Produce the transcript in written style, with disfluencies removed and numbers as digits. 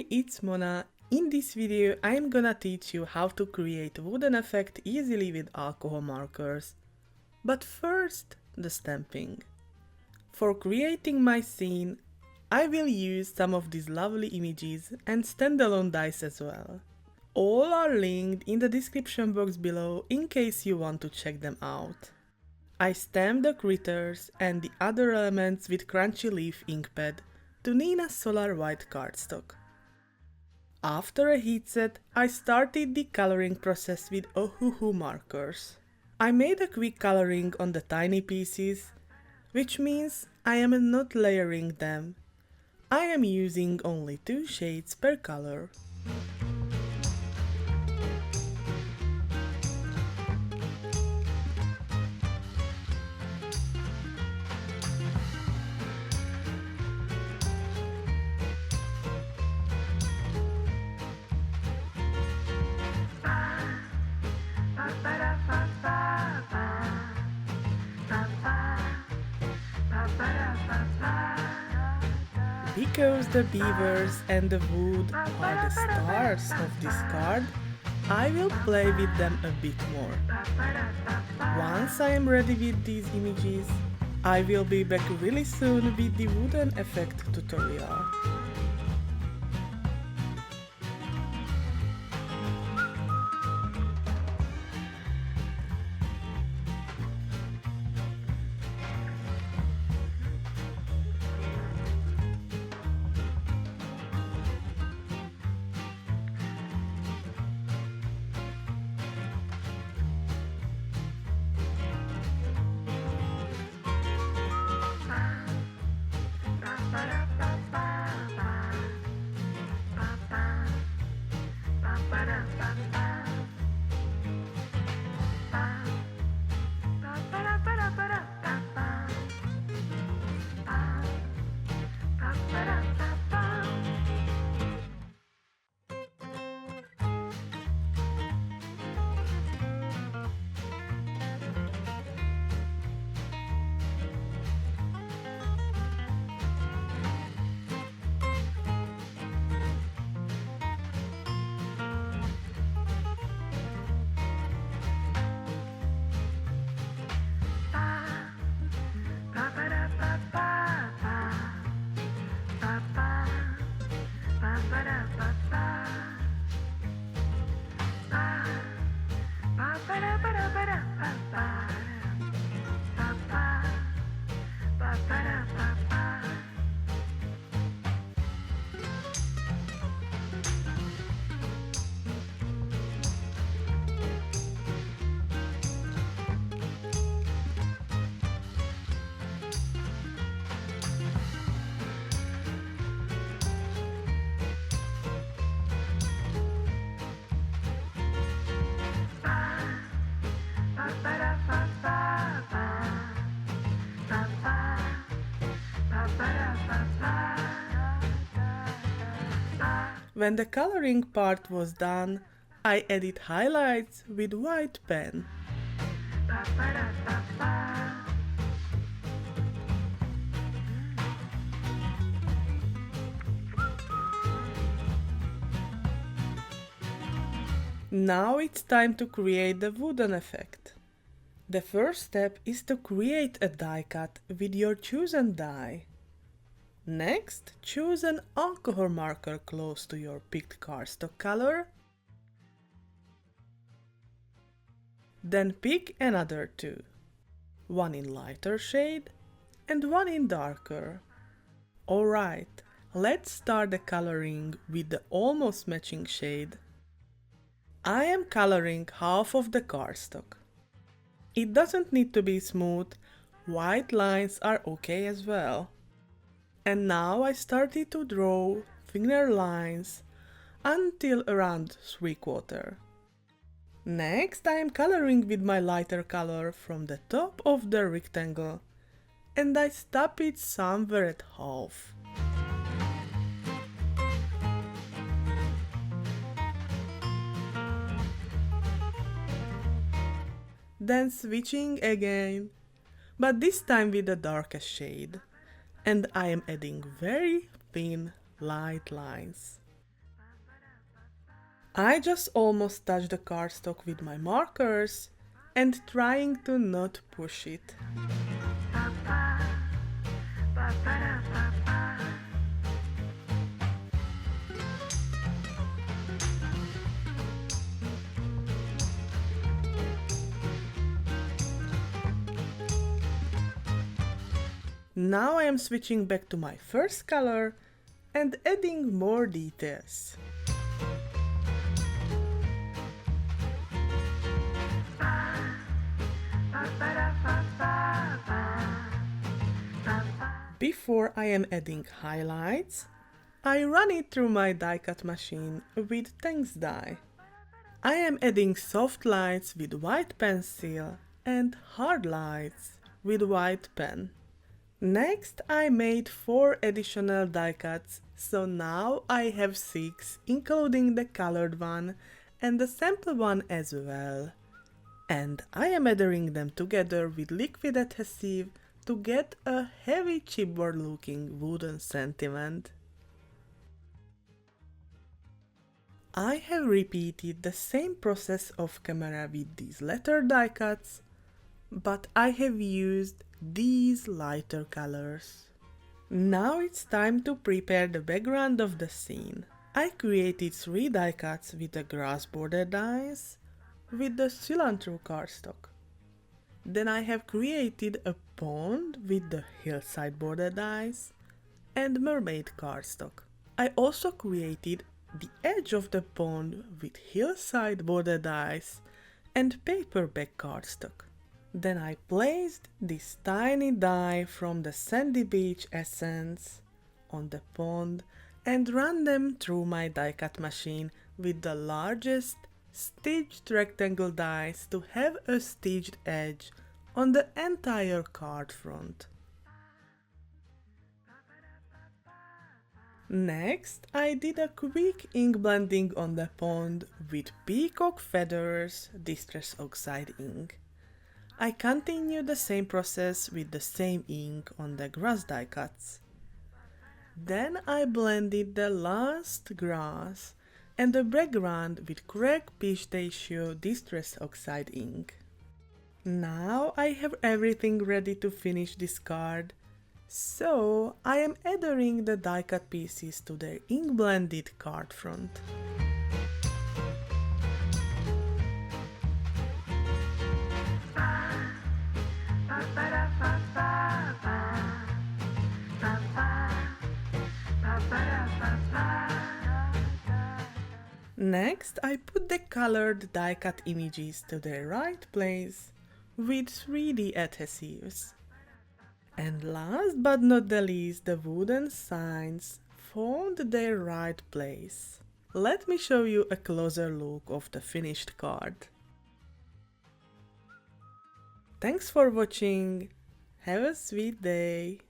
Hi, it's Mona. In this video I'm gonna teach you how to create wooden effect easily with alcohol markers. But first, the stamping. For creating my scene, I will use some of these lovely images and standalone dice as well. All are linked in the description box below in case you want to check them out. I stamped the critters and the other elements with crunchy leaf ink pad to Nina's solar white cardstock. After a heat set, I started the coloring process with Ohuhu markers. I made a quick coloring on the tiny pieces, which means I am not layering them. I am using only 2 shades per color. Because the beavers and the wood are the stars of this card, I will play with them a bit more. Once I am ready with these images, I will be back really soon with the wooden effect tutorial. When the coloring part was done, I added highlights with white pen. Now it's time to create the wooden effect. The first step is to create a die cut with your chosen die. Next, choose an alcohol marker close to your picked cardstock color. Then pick another 2, one in lighter shade and one in darker. Alright, let's start the coloring with the almost matching shade. I am coloring half of the cardstock. It doesn't need to be smooth, white lines are okay as well. And now I started to draw finger lines until around 3/4. Next I am coloring with my lighter color from the top of the rectangle and I stop it somewhere at half. Then switching again, but this time with the darkest shade. And I am adding very thin light lines. I just almost touched the cardstock with my markers and trying to not push it. Now I am switching back to my first color and adding more details. Before I am adding highlights, I run it through my die cut machine with thanks dye. I am adding soft lights with white pencil and hard lights with white pen. Next, I made 4 additional die cuts, so now I have 6, including the colored one and the sample one as well. And I am adhering them together with liquid adhesive to get a heavy chipboard looking wooden sentiment. I have repeated the same process off camera with these letter die cuts, but I have used these lighter colors. Now it's time to prepare the background of the scene. I created 3 die cuts with the grass border dies with the Cilantro cardstock. Then I have created a pond with the Hillside border dies and mermaid cardstock. I also created the edge of the pond with Hillside border dies and paperback cardstock. Then I placed this tiny die from the sandy beach essence on the pond and ran them through my die cut machine with the largest stitched rectangle dies to have a stitched edge on the entire card front. Next, I did a quick ink blending on the pond with peacock feathers distress oxide ink. I continue the same process with the same ink on the grass die cuts. Then I blended the last grass and the background with cracked pistachio distress oxide ink. Now I have everything ready to finish this card, so I am adhering the die cut pieces to the ink blended card front. Next, I put the colored die cut images to their right place with 3D adhesives. And last but not the least, the wooden signs found their right place. Let me show you a closer look of the finished card. Thanks for watching. Have a sweet day.